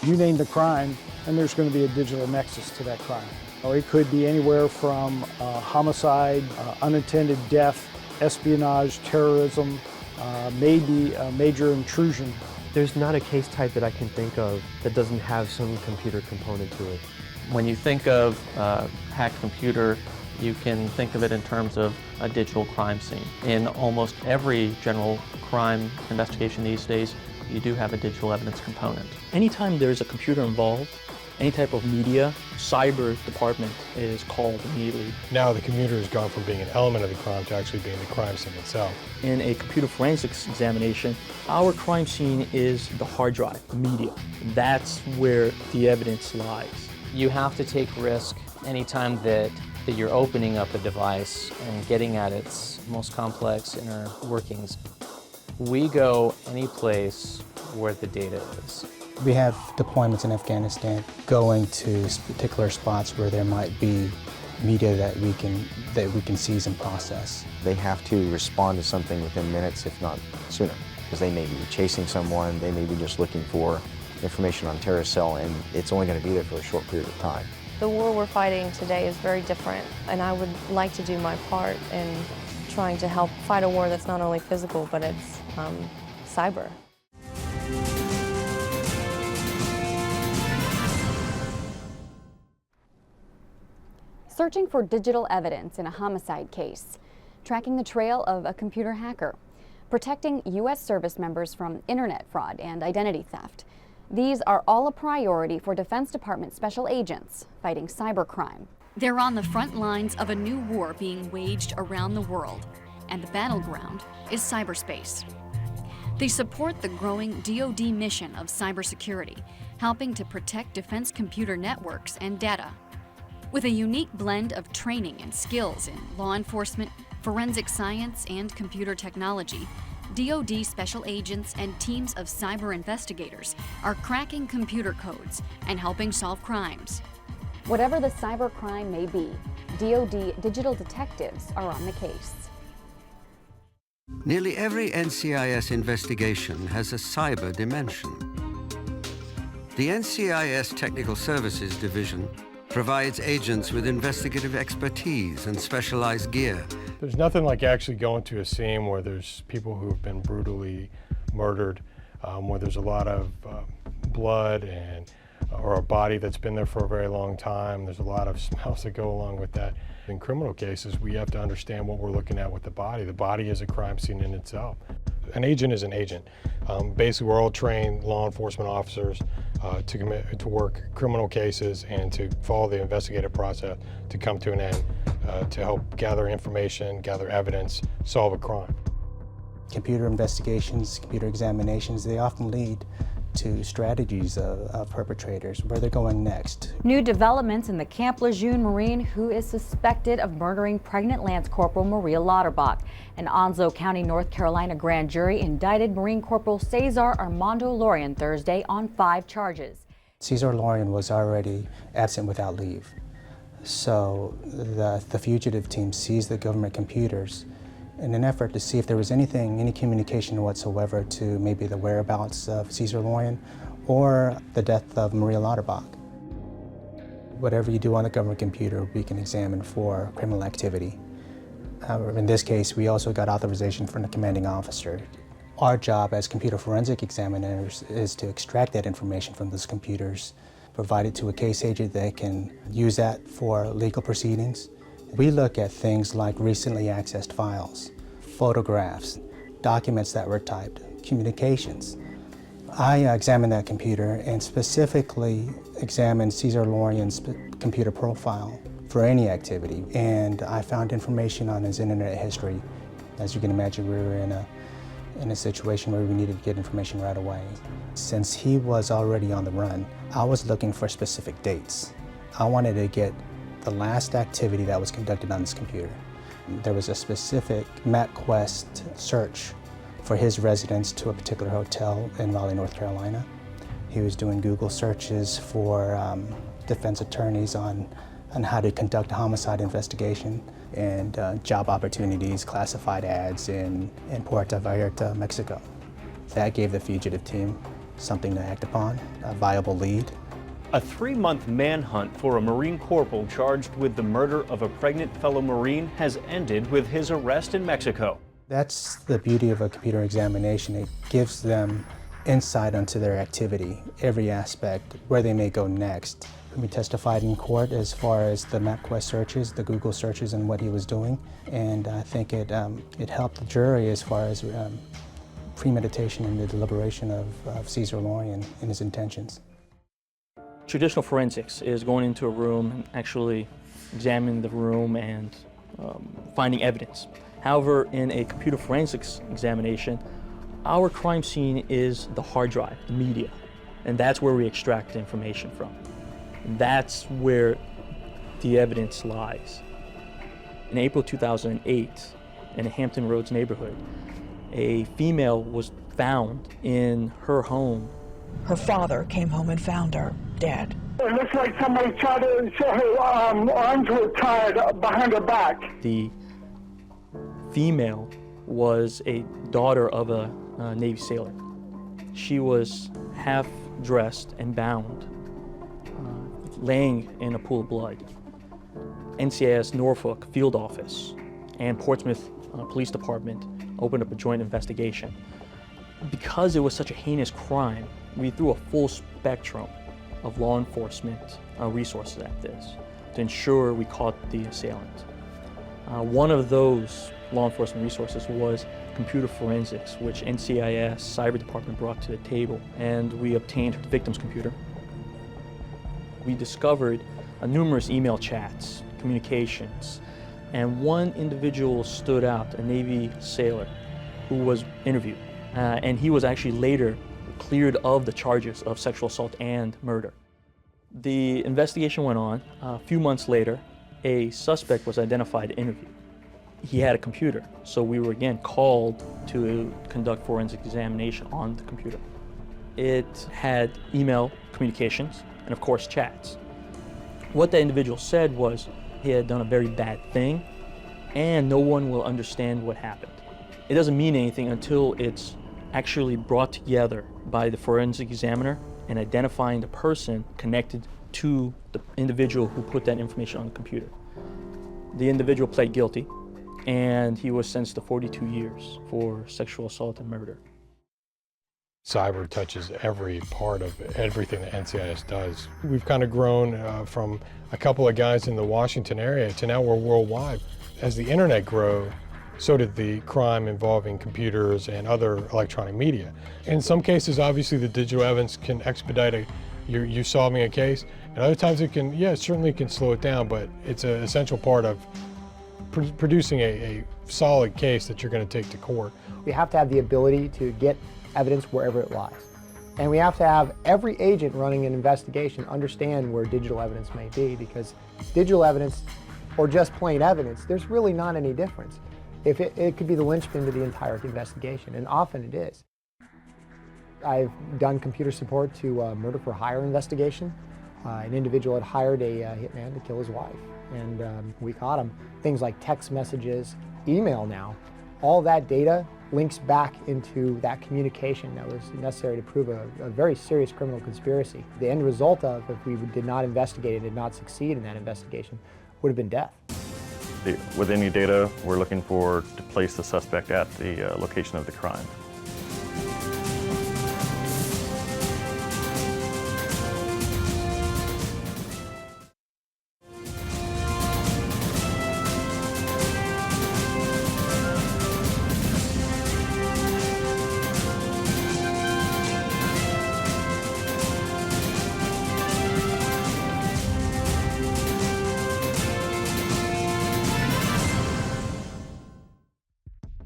You name the crime, and there's going to be a digital nexus to that crime. It could be anywhere from homicide, unintended death, espionage, terrorism, maybe a major intrusion. There's not a case type that I can think of that doesn't have some computer component to it. When you think of hacked computer, you can think of it in terms of a digital crime scene. In almost every general crime investigation these days, you do have a digital evidence component. Anytime there's a computer involved, any type of media, cyber department is called immediately. Now the computer has gone from being an element of the crime to actually being the crime scene itself. In a computer forensics examination, our crime scene is the hard drive, the media. That's where the evidence lies. You have to take risk anytime that you're opening up a device and getting at its most complex inner workings. We go any place where the data is. We have deployments in Afghanistan going to particular spots where there might be media that we can seize and process. They have to respond to something within minutes, if not sooner, because they may be chasing someone, they may be just looking for information on a terrorist cell, and it's only going to be there for a short period of time. The war we're fighting today is very different, and I would like to do my part in trying to help fight a war that's not only physical, but it's cyber. Searching for digital evidence in a homicide case, tracking the trail of a computer hacker, protecting U.S. service members from internet fraud and identity theft. These are all a priority for Defense Department special agents fighting cybercrime. They're on the front lines of a new war being waged around the world, and the battleground is cyberspace. They support the growing DoD mission of cybersecurity, helping to protect defense computer networks and data. With a unique blend of training and skills in law enforcement, forensic science, and computer technology, DoD special agents and teams of cyber investigators are cracking computer codes and helping solve crimes. Whatever the cybercrime may be, DoD digital detectives are on the case. Nearly every NCIS investigation has a cyber dimension. The NCIS Technical Services Division provides agents with investigative expertise and specialized gear. There's nothing like actually going to a scene where there's people who have been brutally murdered, where there's a lot of blood or a body that's been there for a very long time. There's a lot of smells that go along with that. In criminal cases, we have to understand what we're looking at with the body. The body is a crime scene in itself. An agent is an agent. Basically, we're all trained law enforcement officers to work criminal cases and to follow the investigative process to come to an end, to help gather information, gather evidence, solve a crime. Computer investigations, computer examinations, they often lead to strategies of perpetrators, where they're going next. New developments in the Camp Lejeune Marine, who is suspected of murdering pregnant Lance Corporal Maria Lauterbach. An Onslow County, North Carolina grand jury indicted Marine Corporal Cesar Armando Lorian Thursday on 5 charges. Cesar Lorian was already absent without leave. So the fugitive team seized the government computers in an effort to see if there was any communication whatsoever to maybe the whereabouts of Cesar Lorian or the death of Maria Lauterbach. Whatever you do on the government computer, we can examine for criminal activity. However, in this case, we also got authorization from the commanding officer. Our job as computer forensic examiners is to extract that information from those computers, provide it to a case agent that can use that for legal proceedings. We look at things like recently accessed files, photographs, documents that were typed, communications. I examined that computer and specifically examined Cesar Lorian's computer profile for any activity, and I found information on his internet history. As you can imagine, we were in a situation where we needed to get information right away. Since he was already on the run, I was looking for specific dates. I wanted to get the last activity that was conducted on this computer. There was a specific MapQuest search for his residence to a particular hotel in Raleigh, North Carolina. He was doing Google searches for defense attorneys on how to conduct a homicide investigation and job opportunities, classified ads in Puerto Vallarta, Mexico. That gave the fugitive team something to act upon, a viable lead. A 3-month manhunt for a Marine corporal charged with the murder of a pregnant fellow Marine has ended with his arrest in Mexico. That's the beauty of a computer examination. It gives them insight into their activity, every aspect, where they may go next. We testified in court as far as the MapQuest searches, the Google searches, and what he was doing. And I think it helped the jury as far as premeditation and the deliberation of Cesar Lorian and his intentions. Traditional forensics is going into a room and actually examining the room and finding evidence. However, in a computer forensics examination, our crime scene is the hard drive, the media, and that's where we extract the information from. And that's where the evidence lies. In April 2008, in a Hampton Roads neighborhood, a female was found in her home. Her father came home and found her dead. It looks like somebody tried to show her arms were tied behind her back. The female was a daughter of a Navy sailor. She was half dressed and bound, laying in a pool of blood. NCIS Norfolk Field Office and Portsmouth Police Department opened up a joint investigation. Because it was such a heinous crime, we threw a full spectrum of law enforcement resources at this to ensure we caught the assailant. One of those law enforcement resources was computer forensics, which NCIS Cyber Department brought to the table, and we obtained the victim's computer. We discovered numerous email chats, communications, and one individual stood out, a Navy sailor who was interviewed, and he was actually later cleared of the charges of sexual assault and murder. The investigation went on. A few months later, a suspect was identified and interviewed. He had a computer, so we were again called to conduct forensic examination on the computer. It had email communications and of course chats. What the individual said was he had done a very bad thing and no one will understand what happened. It doesn't mean anything until it's actually brought together by the forensic examiner and identifying the person connected to the individual who put that information on the computer. The individual pled guilty, and he was sentenced to 42 years for sexual assault and murder. Cyber touches every part of everything that NCIS does. We've kind of grown from a couple of guys in the Washington area to now we're worldwide. As the internet grew, so did the crime involving computers and other electronic media. In some cases, obviously, the digital evidence can expedite you solving a case, and other times it can, yeah, it certainly can slow it down, but it's an essential part of producing a solid case that you're going to take to court. We have to have the ability to get evidence wherever it lies. And we have to have every agent running an investigation understand where digital evidence may be, because digital evidence or just plain evidence, there's really not any difference. If it could be the linchpin to the entire investigation, and often it is. I've done computer support to a murder for hire investigation. An individual had hired a hitman to kill his wife, and we caught him. Things like text messages, email now, all that data links back into that communication that was necessary to prove a very serious criminal conspiracy. The end result of, if we did not investigate and did not succeed in that investigation, would have been death. With any data, we're looking to place the suspect at the location of the crime.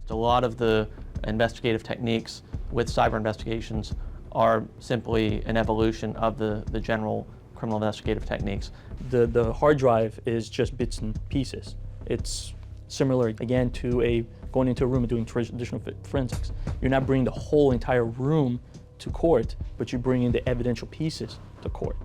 A lot of the investigative techniques with cyber investigations are simply an evolution of the general criminal investigative techniques. The hard drive is just bits and pieces. It's similar, again, to going into a room and doing traditional forensics. You're not bringing the whole entire room to court, but you're bringing the evidential pieces to court.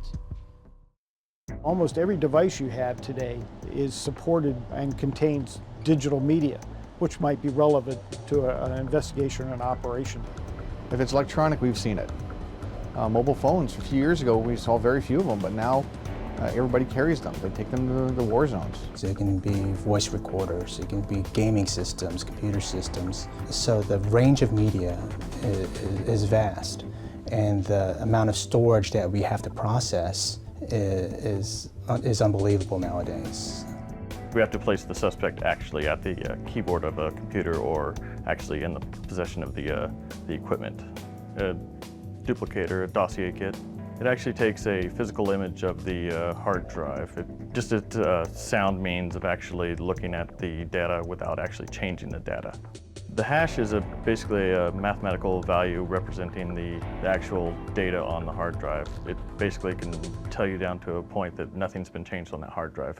Almost every device you have today is supported and contains digital media, which might be relevant to an investigation or an operation. If it's electronic, we've seen it. Mobile phones, a few years ago we saw very few of them, but now everybody carries them. They take them to the war zones. So it can be voice recorders, it can be gaming systems, computer systems. So the range of media is vast, and the amount of storage that we have to process is unbelievable nowadays. We have to place the suspect actually at the keyboard of a computer or actually in the possession of the equipment. A duplicator, a dossier kit. It actually takes a physical image of the hard drive. Just a sound means of actually looking at the data without actually changing the data. The hash is basically a mathematical value representing the actual data on the hard drive. It basically can tell you down to a point that nothing's been changed on that hard drive.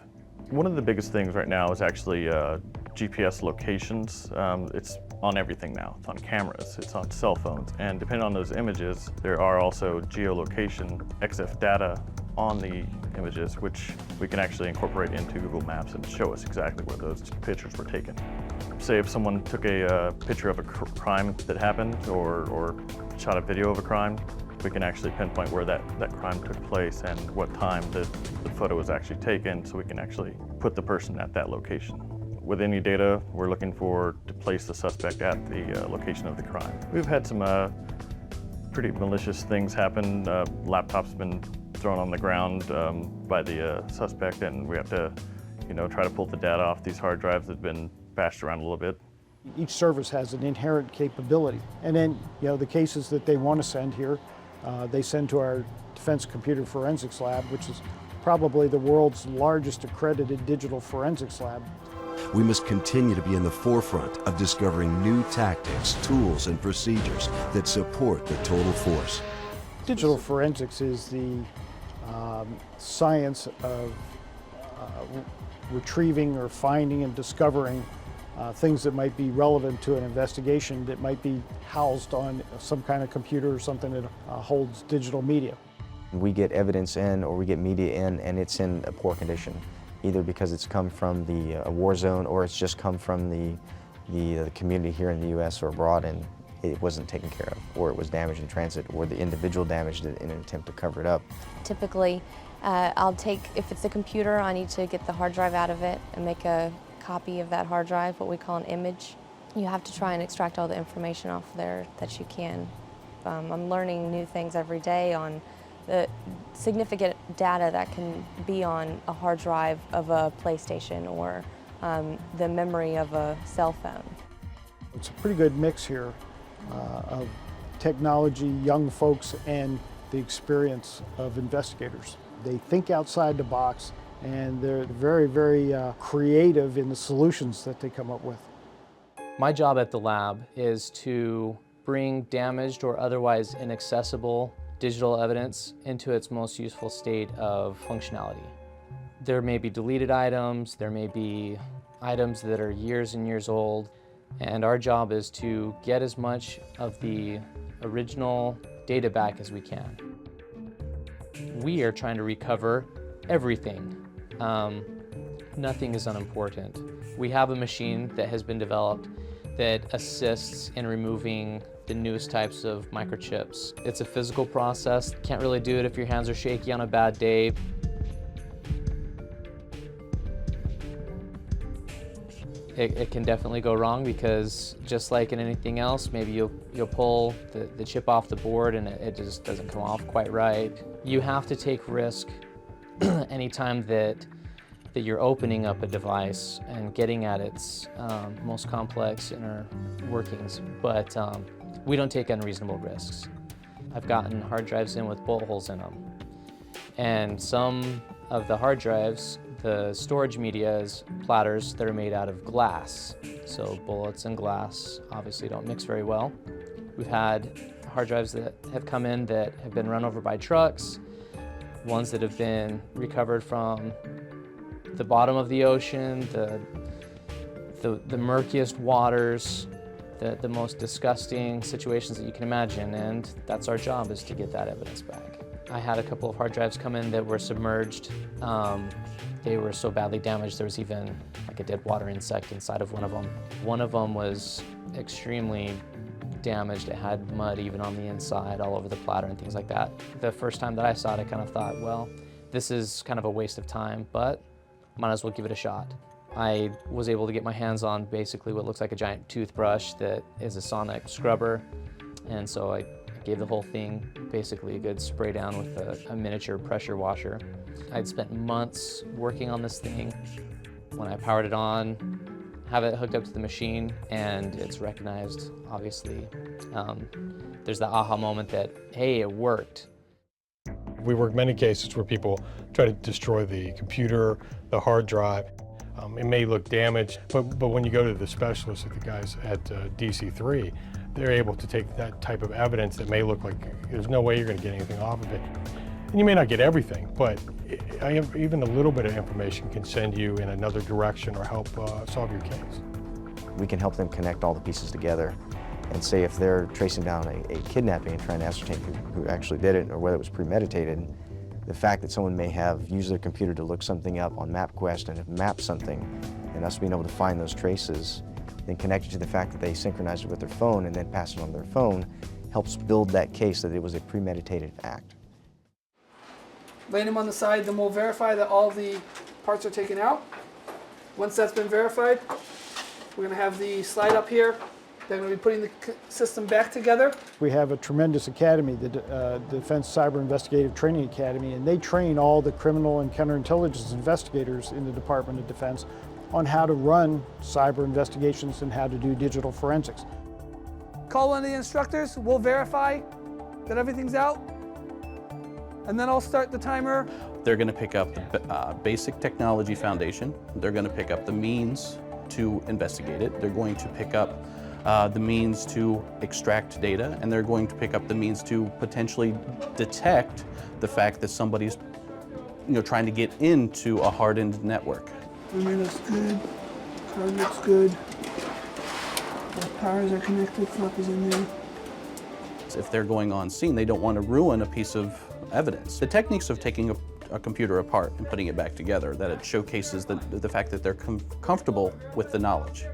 One of the biggest things right now is actually GPS locations. It's on everything now. It's on cameras, it's on cell phones, and depending on those images, there are also geolocation EXIF data on the images, which we can actually incorporate into Google Maps and show us exactly where those pictures were taken. Say if someone took a picture of a crime that happened or shot a video of a crime, we can actually pinpoint where that crime took place and what time the photo was actually taken, so we can actually put the person at that location. With any data, we're looking to place the suspect at the location of the crime. We've had some pretty malicious things happen. Laptops been thrown on the ground by the suspect, and we have to, try to pull the data off these hard drives that have been bashed around a little bit. Each service has an inherent capability. And then, the cases that they want to send here, they send to our Defense Computer Forensics Lab, which is probably the world's largest accredited digital forensics lab. We must continue to be in the forefront of discovering new tactics, tools, and procedures that support the total force. Digital forensics is the science of retrieving or finding and discovering things that might be relevant to an investigation that might be housed on some kind of computer or something that holds digital media. We get evidence in or we get media in and it's in a poor condition, either because it's come from the war zone or it's just come from the community here in the U.S. or abroad and it wasn't taken care of, or it was damaged in transit, or the individual damaged it in an attempt to cover it up. Typically, if it's a computer, I need to get the hard drive out of it and make a copy of that hard drive, what we call an image. You have to try and extract all the information off there that you can. I'm learning new things every day on the significant data that can be on a hard drive of a PlayStation or the memory of a cell phone. It's a pretty good mix here of technology, young folks, and the experience of investigators. They think outside the box, and they're very, very creative in the solutions that they come up with. My job at the lab is to bring damaged or otherwise inaccessible digital evidence into its most useful state of functionality. There may be deleted items, there may be items that are years and years old, and our job is to get as much of the original data back as we can. We are trying to recover everything. Nothing is unimportant. We have a machine that has been developed that assists in removing the newest types of microchips. It's a physical process. Can't really do it if your hands are shaky on a bad day. It can definitely go wrong because just like in anything else, maybe you'll pull the chip off the board and it just doesn't come off quite right. You have to take risk anytime that you're opening up a device and getting at its most complex inner workings, but we don't take unreasonable risks. I've gotten hard drives in with bullet holes in them, and some of the hard drives, the storage media is platters that are made out of glass, so bullets and glass obviously don't mix very well. We've had hard drives that have come in that have been run over by trucks, ones that have been recovered from the bottom of the ocean, the murkiest waters, the most disgusting situations that you can imagine, and that's our job, is to get that evidence back. I had a couple of hard drives come in that were submerged. They were so badly damaged there was even like a dead water insect inside of one of them. One of them was extremely damaged. It had mud even on the inside, all over the platter and things like that. The first time that I saw it, I kind of thought, well, this is kind of a waste of time, but might as well give it a shot. I was able to get my hands on basically what looks like a giant toothbrush that is a sonic scrubber, and so I gave the whole thing basically a good spray down with a miniature pressure washer. I'd spent months working on this thing. When I powered it on, have it hooked up to the machine, and it's recognized, obviously. There's the aha moment that, hey, it worked. We work many cases where people try to destroy the computer, the hard drive. It may look damaged, but when you go to the specialists, like the guys at DC3, they're able to take that type of evidence that may look like there's no way you're going to get anything off of it. And you may not get everything, but even a little bit of information can send you in another direction or help solve your case. We can help them connect all the pieces together and say if they're tracing down a kidnapping and trying to ascertain who actually did it or whether it was premeditated, the fact that someone may have used their computer to look something up on MapQuest and have mapped something, and us being able to find those traces, then connected to the fact that they synchronized it with their phone and then passed it on their phone, helps build that case that it was a premeditated act. Laying them on the side, then we'll verify that all the parts are taken out. Once that's been verified, we're going to have the slide up here. They're going to be putting the system back together. We have a tremendous academy, the Defense Cyber Investigative Training Academy, and they train all the criminal and counterintelligence investigators in the Department of Defense on how to run cyber investigations and how to do digital forensics. Call one of the instructors, we'll verify that everything's out, and then I'll start the timer. They're going to pick up the basic technology foundation. They're going to pick up the means to investigate it. They're going to pick up the means to extract data, and they're going to pick up the means to potentially detect the fact that somebody's trying to get into a hardened network. Memory looks good, card looks good, the powers are connected, clock is in there. If they're going on scene, they don't want to ruin a piece of evidence. The techniques of taking a computer apart and putting it back together, that it showcases the fact that they're comfortable with the knowledge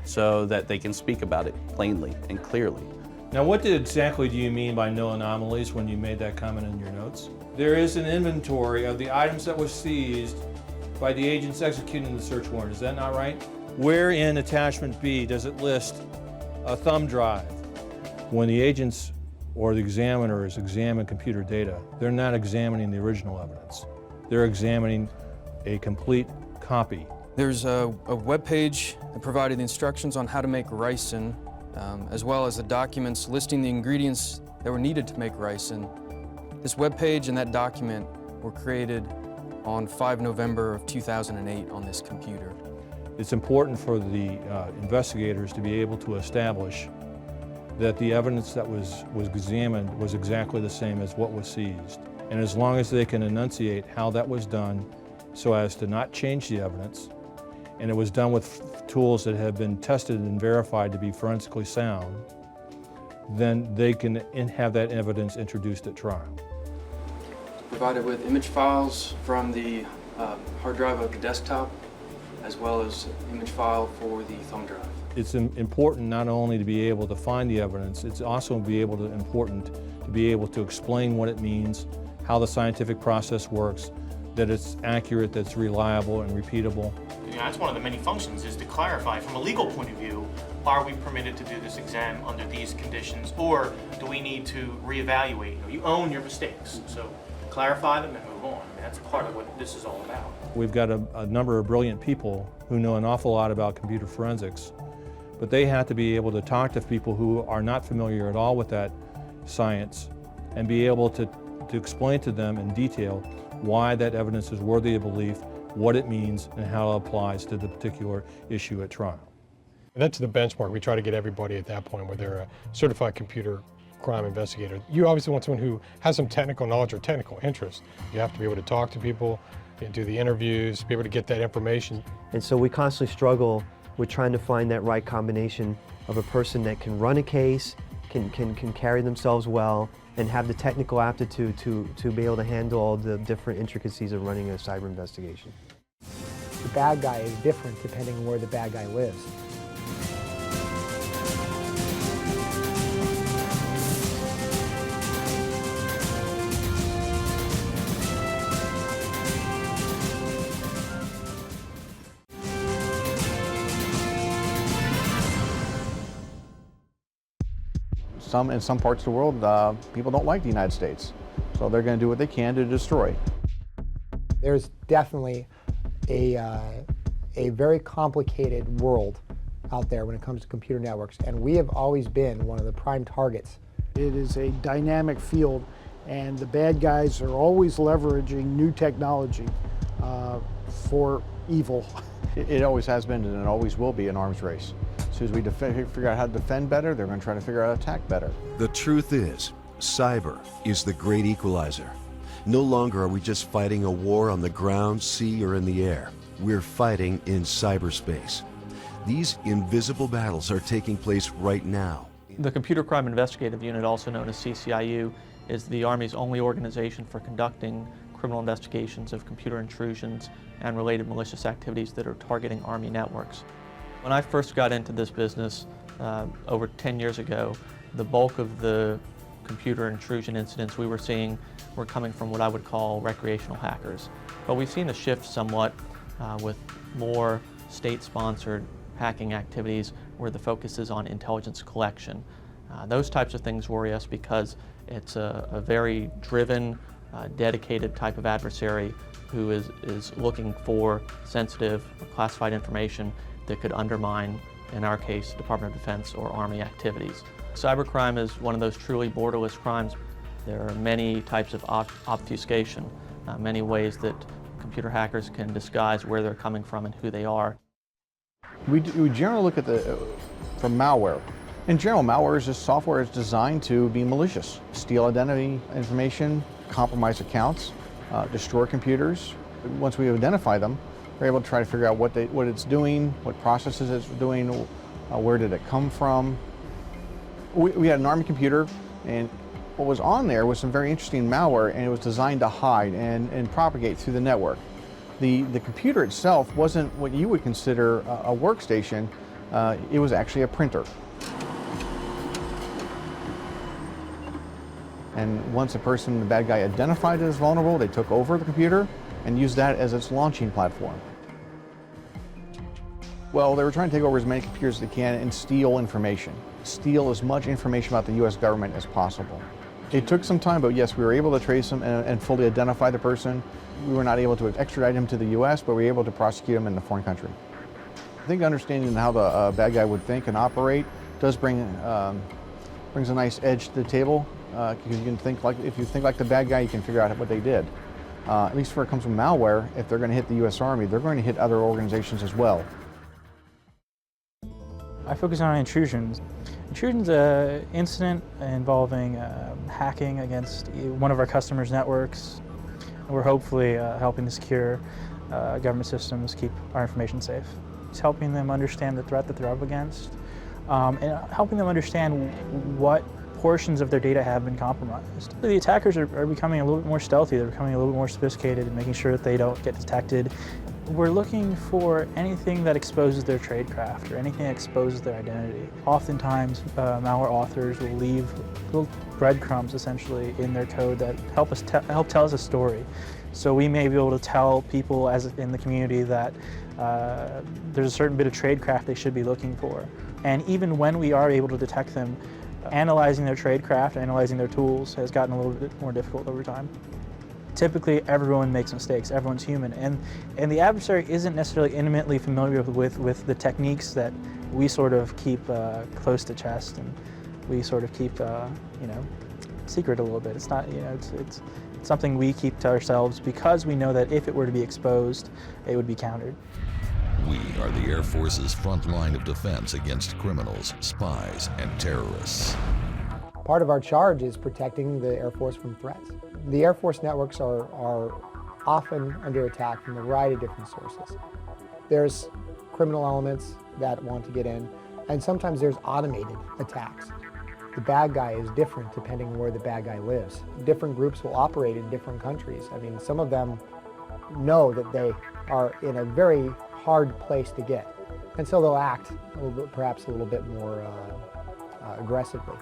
so that they can speak about it plainly and clearly. Now, what exactly do you mean by no anomalies when you made that comment in your notes? There is an inventory of the items that was seized by the agents executing the search warrant. Is that not right? Where in attachment B does it list a thumb drive? When the agents or the examiners examine computer data, they're not examining the original evidence. They're examining a complete copy. There's a web page that provided the instructions on how to make ricin, as well as the documents listing the ingredients that were needed to make ricin. This web page and that document were created on 5 November of 2008 on this computer. It's important for the investigators to be able to establish that the evidence that was examined was exactly the same as what was seized. And as long as they can enunciate how that was done so as to not change the evidence, and it was done with tools that have been tested and verified to be forensically sound, then they can have that evidence introduced at trial. Provided with image files from the hard drive of the desktop, as well as image file for the thumb drive. It's important not only to be able to find the evidence, it's also important to be able to explain what it means, how the scientific process works, that it's accurate, that it's reliable and repeatable. That's one of the many functions, is to clarify from a legal point of view, are we permitted to do this exam under these conditions, or do we need to reevaluate? You own your mistakes, so clarify them and move on. That's part of what this is all about. We've got a number of brilliant people who know an awful lot about computer forensics, but they have to be able to talk to people who are not familiar at all with that science and be able to explain to them in detail why that evidence is worthy of belief, what it means, and how it applies to the particular issue at trial. That's the benchmark. We try to get everybody at that point where they're a certified computer crime investigator. You obviously want someone who has some technical knowledge or technical interest. You have to be able to talk to people, do the interviews, be able to get that information. And so we constantly struggle with trying to find that right combination of a person that can run a case, can carry themselves well, and have the technical aptitude to be able to handle all the different intricacies of running a cyber investigation. The bad guy is different depending on where the bad guy lives. in some parts of the world, people don't like the United States. So they're going to do what they can to destroy. There's definitely a very complicated world out there when it comes to computer networks, and we have always been one of the prime targets. It is a dynamic field, and the bad guys are always leveraging new technology for evil. It always has been and it always will be an arms race. As soon as we figure out how to defend better, they're going to try to figure out how to attack better. The truth is, cyber is the great equalizer. No longer are we just fighting a war on the ground, sea, or in the air. We're fighting in cyberspace. These invisible battles are taking place right now. The Computer Crime Investigative Unit, also known as CCIU, is the Army's only organization for conducting criminal investigations of computer intrusions and related malicious activities that are targeting Army networks. When I first got into this business over 10 years ago, the bulk of the computer intrusion incidents we were seeing were coming from what I would call recreational hackers. But we've seen a shift somewhat with more state-sponsored hacking activities where the focus is on intelligence collection. Those types of things worry us because it's a very driven, dedicated type of adversary who is looking for sensitive or classified information that could undermine, in our case, Department of Defense or Army activities. Cybercrime is one of those truly borderless crimes. There are many types of obfuscation, many ways that computer hackers can disguise where they're coming from and who they are. We generally look at from malware. In general, malware is just software that's designed to be malicious, steal identity information, compromise accounts, destroy computers. Once we identify them, we're able to try to figure out what it's doing, what processes it's doing, where did it come from. We had an Army computer, and what was on there was some very interesting malware, and it was designed to hide and propagate through the network. The computer itself wasn't what you would consider a workstation. It was actually a printer. And once the bad guy identified it as vulnerable, they took over the computer and used that as its launching platform. Well, they were trying to take over as many computers as they can and steal information. Steal as much information about the U.S. government as possible. It took some time, but yes, we were able to trace him and fully identify the person. We were not able to extradite him to the U.S., but we were able to prosecute him in a foreign country. I think understanding how the bad guy would think and operate does brings a nice edge to the table, because you can think if you think like the bad guy, you can figure out what they did. At least where it comes from malware, if they're going to hit the U.S. Army, they're going to hit other organizations as well. I focus on intrusions. Intrusion's an incident involving hacking against one of our customers' networks. We're hopefully helping to secure government systems, keep our information safe. It's helping them understand the threat that they're up against, and helping them understand what portions of their data have been compromised. The attackers are becoming a little bit more stealthy. They're becoming a little bit more sophisticated and making sure that they don't get detected. We're looking for anything that exposes their tradecraft or anything that exposes their identity. Oftentimes, malware authors will leave little breadcrumbs, essentially, in their code that help tell us a story. So we may be able to tell people in the community that there's a certain bit of tradecraft they should be looking for. And even when we are able to detect them, analyzing their tradecraft, analyzing their tools has gotten a little bit more difficult over time. Typically, everyone makes mistakes, everyone's human, and the adversary isn't necessarily intimately familiar with the techniques that we sort of keep close to chest, and we sort of keep, secret a little bit. It's not, it's something we keep to ourselves because we know that if it were to be exposed, it would be countered. We are the Air Force's front line of defense against criminals, spies, and terrorists. Part of our charge is protecting the Air Force from threats. The Air Force networks are often under attack from a variety of different sources. There's criminal elements that want to get in, and sometimes there's automated attacks. The bad guy is different depending on where the bad guy lives. Different groups will operate in different countries. I mean, some of them know that they are in a very hard place to get, and so they'll act perhaps a little bit more aggressively.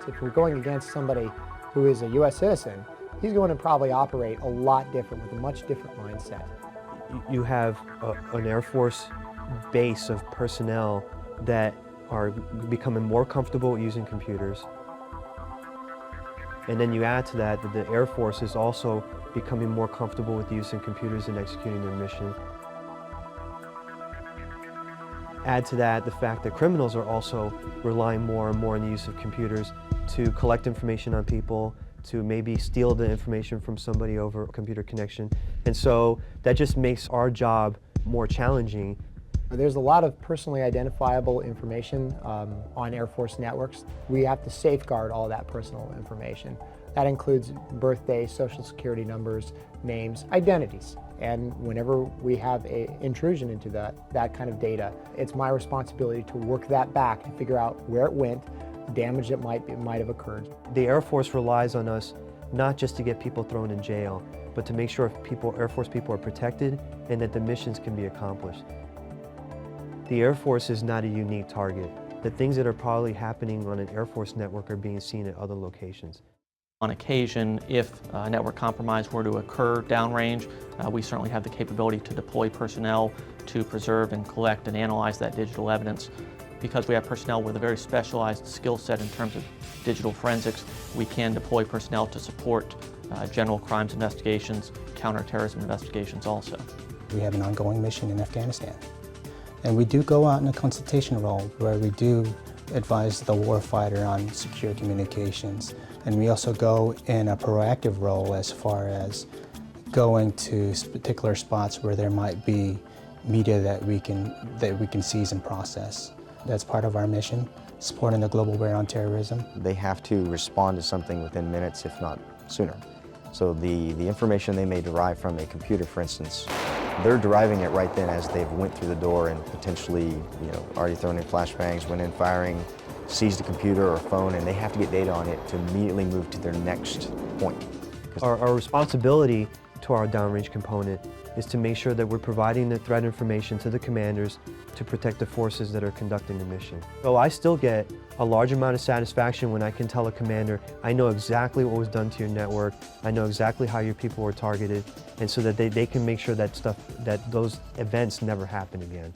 If we're going against somebody who is a U.S. citizen, he's going to probably operate a lot different with a much different mindset. You have an Air Force base of personnel that are becoming more comfortable using computers, And then you add to that the Air Force is also becoming more comfortable with using computers and executing their mission. Add to that the fact that criminals are also relying more and more on the use of computers to collect information on people, to maybe steal the information from somebody over a computer connection. And so that just makes our job more challenging. There's a lot of personally identifiable information on Air Force networks. We have to safeguard all that personal information. That includes birthdays, social security numbers, names, identities. And whenever we have an intrusion into that kind of data, it's my responsibility to work that back to figure out where it went, damage that might have occurred. The Air Force relies on us not just to get people thrown in jail, but to make sure Air Force people are protected and that the missions can be accomplished. The Air Force is not a unique target. The things that are probably happening on an Air Force network are being seen at other locations. On occasion, if a network compromise were to occur downrange, we certainly have the capability to deploy personnel to preserve and collect and analyze that digital evidence. Because we have personnel with a very specialized skill set in terms of digital forensics, we can deploy personnel to support general crimes investigations, counterterrorism investigations also. We have an ongoing mission in Afghanistan. And we do go out in a consultation role where we do advise the warfighter on secure communications. And we also go in a proactive role as far as going to particular spots where there might be media that we can seize and process. That's part of our mission, supporting the global war on terrorism. They have to respond to something within minutes, if not sooner. So the information they may derive from a computer, for instance, they're deriving it right then as they've went through the door and potentially, already thrown in flashbangs, went in firing, seized a computer or phone, and they have to get data on it to immediately move to their next point. Our responsibility to our downrange component is to make sure that we're providing the threat information to the commanders to protect the forces that are conducting the mission. So I still get a large amount of satisfaction when I can tell a commander, I know exactly what was done to your network, I know exactly how your people were targeted, and so that they can make sure that those events never happen again.